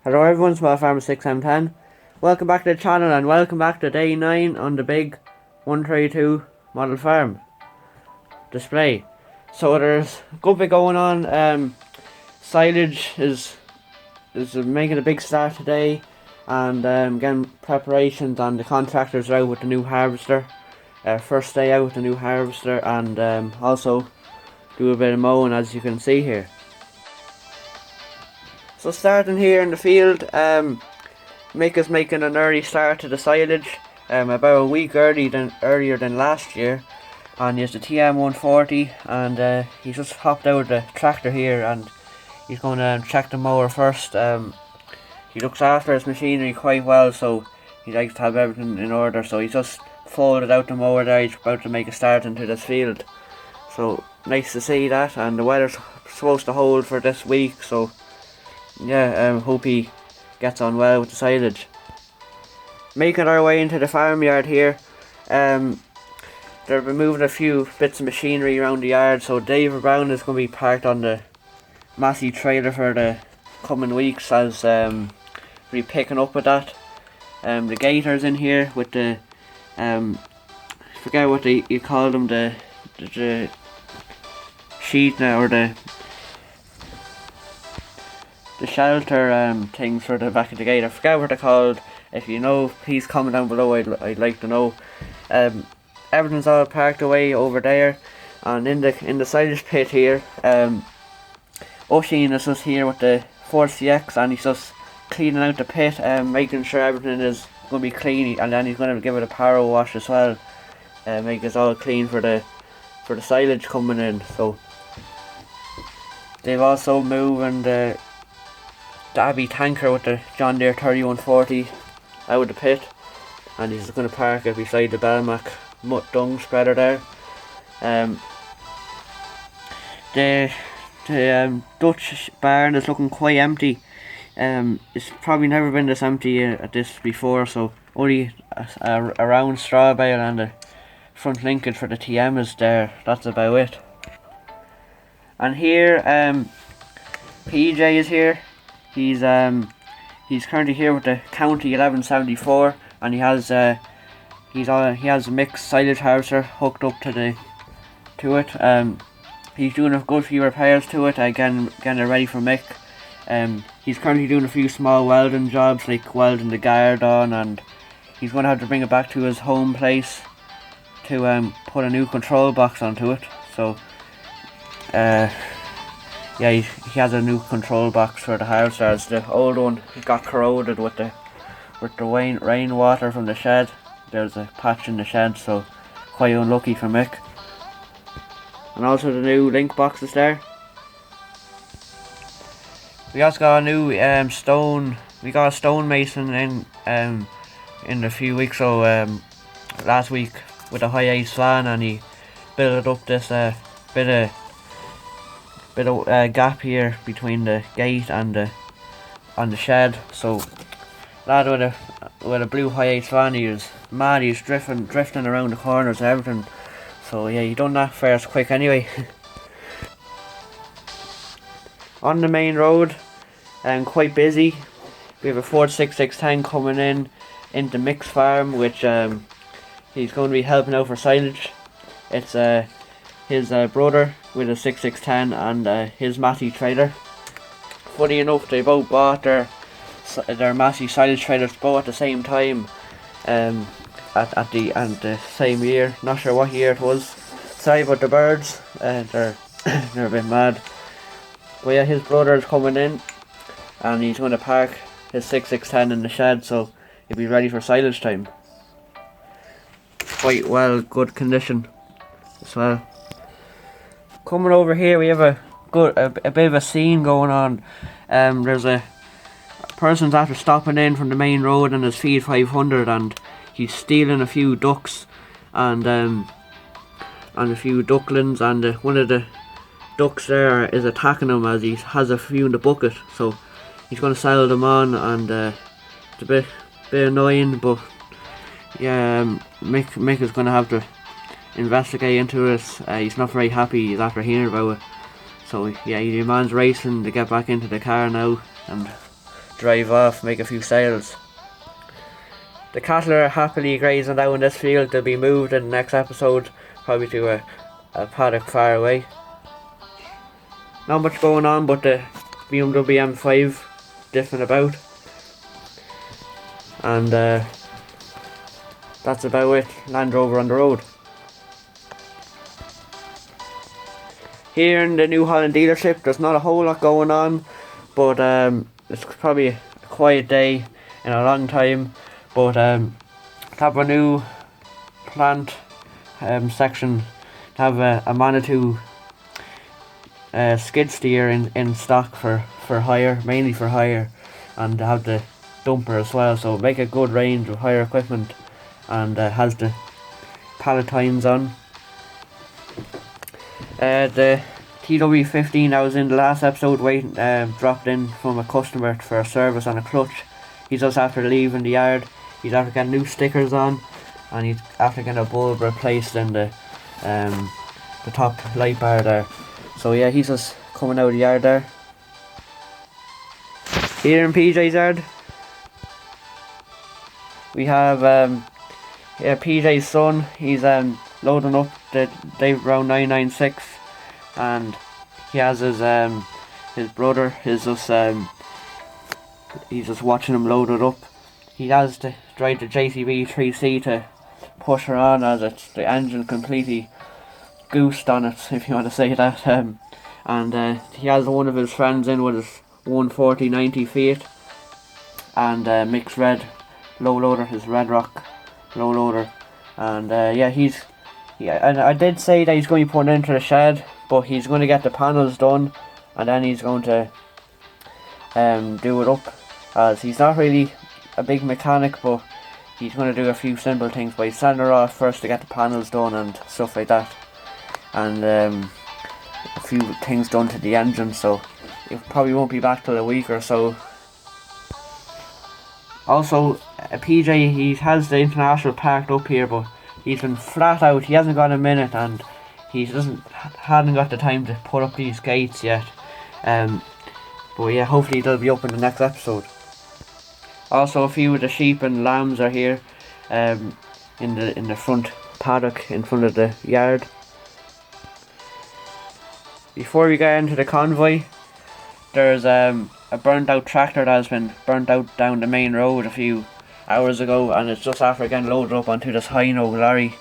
Hello everyone, Small Farmer 6M10. Welcome back to the channel and welcome back to day 9 on the big 132 model farm display. So there's a good bit going on. Silage is making a big start today, and getting preparations, and the contractors are out with the new harvester. First day out with the new harvester, and also do a bit of mowing, as you can see here. So starting here in the field, Mick is making an early start to the silage, about a week earlier than last year, and he has the TM140, and he's just hopped out of the tractor here, and he's going to check the mower first. He looks after his machinery quite well, so he likes to have everything in order, so he's just folded out the mower there. He's about to make a start into this field, so nice to see that. And the weather's supposed to hold for this week, so yeah, hope he gets on well with the silage. Making our way into the farmyard here. They're moving a few bits of machinery around the yard, so David Brown is going to be parked on the massive trailer for the coming weeks, as we'll be picking up with that. The gators in here with the I forget what you call them, the sheet now, or the shelter things for the back of the gate. I forget what they're called. If you know, please comment down below. I'd like to know. Everything's all parked away over there, and in the silage pit here, Oisin is just here with the 4CX, and he's just cleaning out the pit, making sure everything is going to be clean, and then he's going to give it a power wash as well, make it all clean for the silage coming in. So they've also moving the Abbey tanker with the John Deere 3140 out of the pit, and he's going to park it beside the Belmac mutt dung spreader there. The Dutch barn is looking quite empty. It's probably never been this empty at this before, so only a round straw bale and the front linkage for the TM is there. That's about it. And here, PJ is here. He's currently here with the County 1174, and he has a mixed silage harvester hooked up to it. He's doing a good few repairs to it, getting it ready for Mick. He's currently doing a few small welding jobs, like welding the guard on, and he's going to have to bring it back to his home place to put a new control box onto it. So yeah, he has a new control box for the harvester, as the old one got corroded with the rainwater from the shed. There's a patch in the shed, so quite unlucky for Mick. And also the new link box is there. We also got a new stone. We got a stonemason in a few weeks, so last week with a high ace fan, and he built up this bit of gap here between the gate and the shed. So lad with a blue high ace fan, he was mad. He was drifting around the corners and everything. So yeah, he done that first quick anyway. On the main road, and quite busy. We have a Ford 6610 coming into Mick's farm, which he's going to be helping out for silage. It's his brother with a 6610 and his Matty trailer. Funny enough, they both bought their Matty silage trailers both at the same time, at the same year. Not sure what year it was. Sorry about the birds. They're a bit mad. But yeah, his brother is coming in, and he's going to park his 6610 in the shed, so he'll be ready for silage time. Quite well, good condition as well. Coming over here, we have a bit of a scene going on. There's a person's after stopping in from the main road in his feed 500, and he's stealing a few ducks and a few ducklings, and one of the ducks there is attacking him as he has a few in the bucket, so he's going to sell them on, and it's a bit annoying, but yeah, Mick is going to have to investigate into it. He's not very happy. He's after hearing about it, so yeah, the man's racing to get back into the car now and drive off, make a few sales. The cattle are happily grazing down in this field. They'll be moved in the next episode, probably to a paddock far away. Not much going on, but the BMW M5 different about. And that's about it. Land Rover on the road. Here in the New Holland dealership, there's not a whole lot going on, but it's probably a quiet day in a long time. But have a new plant section, have a Manitou skid steer in stock for hire, mainly for hire, and have the dumper as well, so make a good range of hire equipment, and has the pallet tines on. The TW15 I was in the last episode waiting, dropped in from a customer for a service on a clutch. He's just after leaving the yard. He's after getting new stickers on, and he's after getting a bulb replaced in the top light bar there. So yeah, he's just coming out of the yard there. Here in PJ's yard, we have PJ's son. He's loading up the Dave Brown 996, and he has his brother. He's just watching him load it up. He has to drive the JCB 3C to push her on, as it's the engine completely goosed on it, if you want to say that. And he has one of his friends in with his 140/90 Fiat, and Mick's red low loader, his Red Rock low loader. And and I did say that he's going to be putting it into the shed, but he's going to get the panels done, and then he's going to do it up, as he's not really a big mechanic, but he's going to do a few simple things by sanding her off first to get the panels done and stuff like that, and a few things done to the engine, so it probably won't be back till a week or so. Also, PJ, he has the International parked up here, but he's been flat out. He hasn't got a minute, and he hadn't got the time to put up these gates yet. But yeah, hopefully they'll be up in the next episode. Also, a few of the sheep and lambs are here, in the front paddock in front of the yard. Before we get into the convoy, there's a burnt out tractor that has been burnt out down the main road a few hours ago, and it's just after getting loaded up onto this Hino lorry,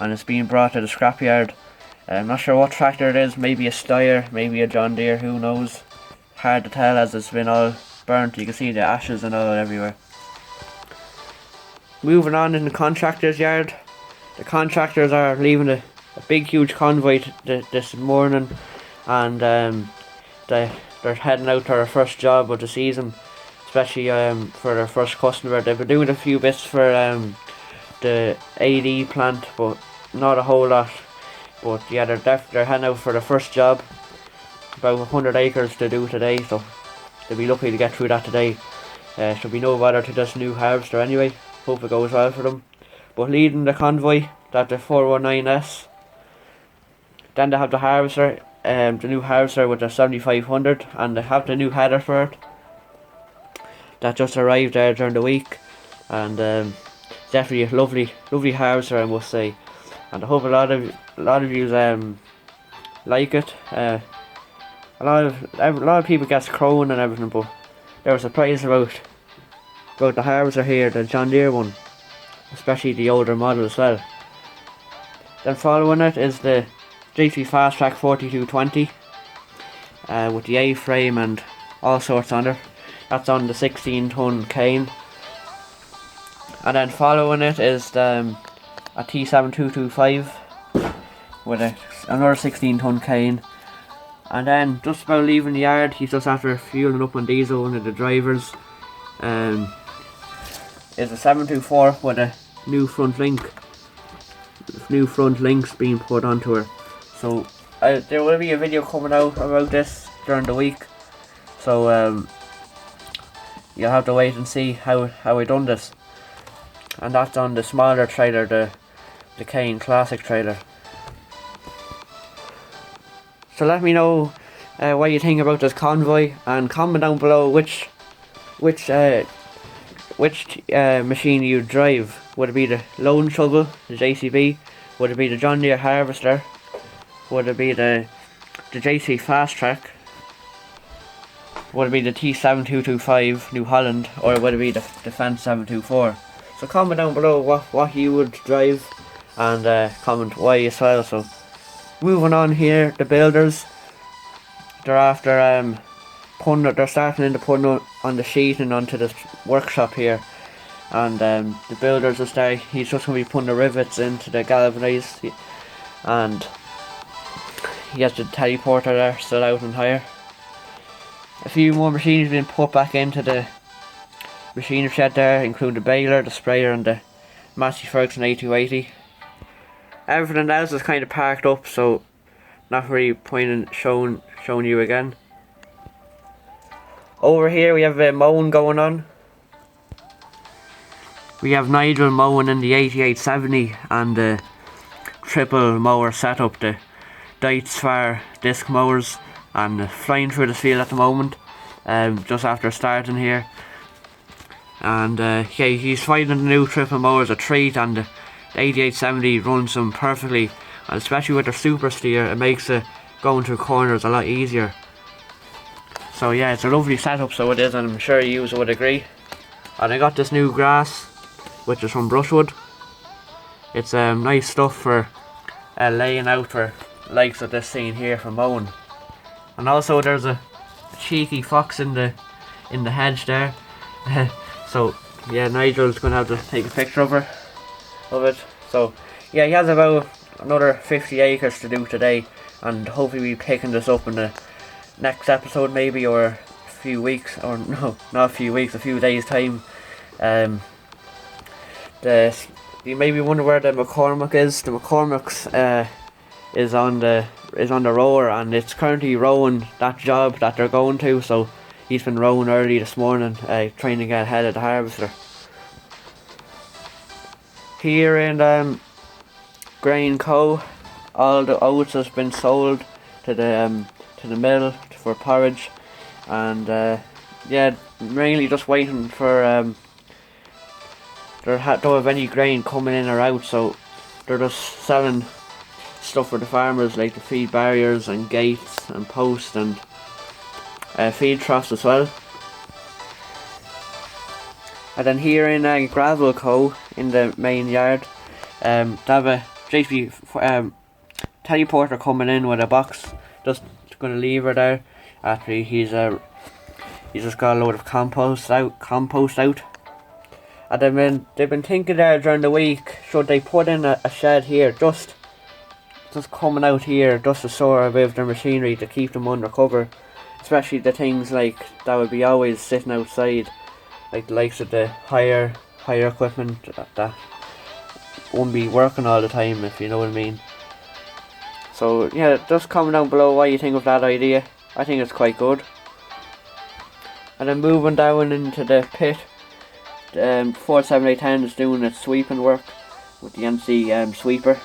and it's being brought to the scrapyard. I'm not sure what tractor it is, maybe a Steyr, maybe a John Deere, who knows. Hard to tell, as it's been all burnt. You can see the ashes and all everywhere. Moving on in the contractor's yard, the contractors are leaving a big huge convoy this morning, and they're heading out to their first job of the season, especially for their first customer. They've been doing a few bits for the AD plant, but not a whole lot. But yeah, they're heading out for the first job, about 100 acres to do today, so they'll be lucky to get through that today. Should be no bother to this new harvester anyway. Hope it goes well for them. But leading the convoy, that's the 419S. Then they have the harvester, the new harvester with the 7500, and they have the new header for it that just arrived there during the week, and definitely a lovely harvester, I must say. And I hope a lot of you like it. A lot of people get crowing and everything, but they were surprised about the harvester here, the John Deere one, especially the older model as well. Then following it is the GT Fast Track 4220 with the A-frame and all sorts on it. That's on the 16-ton cane. And then following it is a T7225 with another 16-ton cane. And then just about leaving the yard, he's just after fueling up on diesel. One of the drivers is a 724 with a new front links being put onto her. So there will be a video coming out about this during the week, so you'll have to wait and see how I done this. And that's on the smaller trailer, the Kane Classic trailer. So let me know what you think about this convoy, and comment down below which which machine you drive. Would it be the Lone Shovel, the JCB? Would it be the John Deere Harvester? Would it be the JC Fast Track? Would it be the T7225 New Holland? Or would it be the Fendt 724? So comment down below what you would drive, and comment why as well. So moving on here, the builders, they're after they're starting to put on the sheeting onto the workshop here, and the builders will start. He's just going to be putting the rivets into the galvanised, and he has the teleporter there still out and higher. A few more machines have been put back into the machine shed there, including the baler, the sprayer, and the Massey Ferguson A280. Everything else is kind of parked up, so not really point in showing you again. Over here we have a mowing going on. We have Nigel mowing in the 8870 and the triple mower setup, the Deutz disc mowers, and flying through the field at the moment, just after starting here. And yeah, he's finding the new triple mowers a treat, and the 8870 runs them perfectly, and especially with the super steer, it makes it going through corners a lot easier. So yeah, it's a lovely setup, so it is, and I'm sure you would agree. And I got this new grass, which is from Brushwood. It's nice stuff for laying out for likes of this scene here for mowing. And also there's a cheeky fox in the hedge there. So yeah, Nigel's gonna have to take a picture of it. So yeah, he has about another 50 acres to do today, and hopefully we'll be picking this up in the next episode maybe, or a few weeks, or no, not a few weeks, a few days time. You maybe wonder where the McCormick is. The McCormick's is on the rower, and it's currently rowing that job that they're going to, so he's been rowing early this morning, trying to get ahead of the harvester. Here in Grain Co, all the oats has been sold to the mill for porridge, and yeah, mainly just waiting for they don't have any grain coming in or out, so they're just selling stuff for the farmers, like the feed barriers and gates and posts and feed troughs as well. And then here in Gravel Co, in the main yard, they have a JP teleporter coming in with a box. Just going to leave her there after he's just got a load of compost out. And they've been thinking there during the week, should they put in a shed here, just coming out here, just to store a bit of their machinery to keep them under cover, especially the things like that would be always sitting outside, like the likes of the higher equipment that won't be working all the time, if you know what I mean. So yeah, just comment down below what you think of that idea. I think it's quite good. And then moving down into the pit, Ford 7810 is doing its sweeping work with the NC sweeper.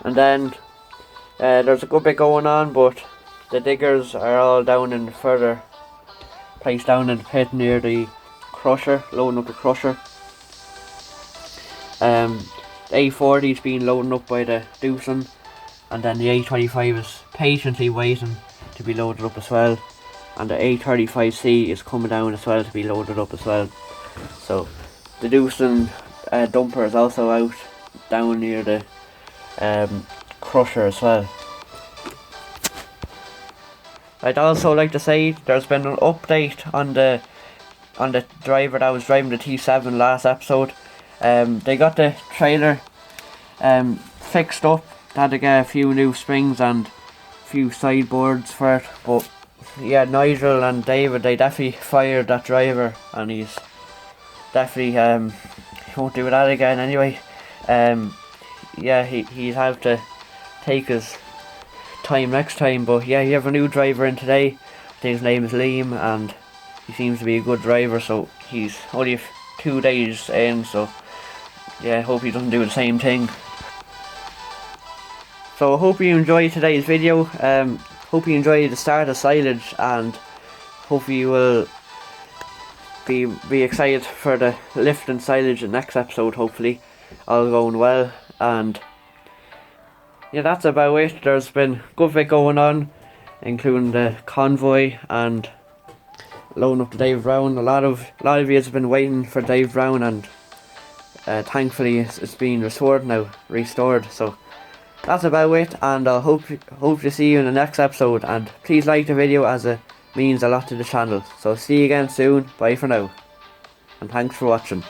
And then there's a good bit going on, but the diggers are all down in the further place down in the pit near the crusher, loading up the crusher. The A40 is being loaded up by the Doosan, and then the A25 is patiently waiting to be loaded up as well, and the A35C is coming down as well to be loaded up as well. So the Doosan dumper is also out down near the crusher as well. I'd also like to say there's been an update on the driver that was driving the T7 last episode. They got the trailer fixed up. They had to get a few new springs and a few sideboards for it, but yeah, Nigel and David, they definitely fired that driver, and he's definitely he won't do that again anyway. Yeah, he'd have to take his time next time, but yeah, you have a new driver in today. I think his name is Liam, and he seems to be a good driver, so he's only 2 days in, so yeah, I hope he doesn't do the same thing. So I hope you enjoyed today's video. Hope you enjoyed the start of silage, and hopefully you will be excited for the lift and silage in the next episode. Hopefully all going well. And yeah, that's about it. There's been a good bit going on, including the convoy and loading up to Dave Brown. A lot of you have been waiting for Dave Brown, and thankfully it's been restored. So that's about it, and I hope to see you in the next episode. And please like the video, as it means a lot to the channel. So see you again soon. Bye for now, and thanks for watching.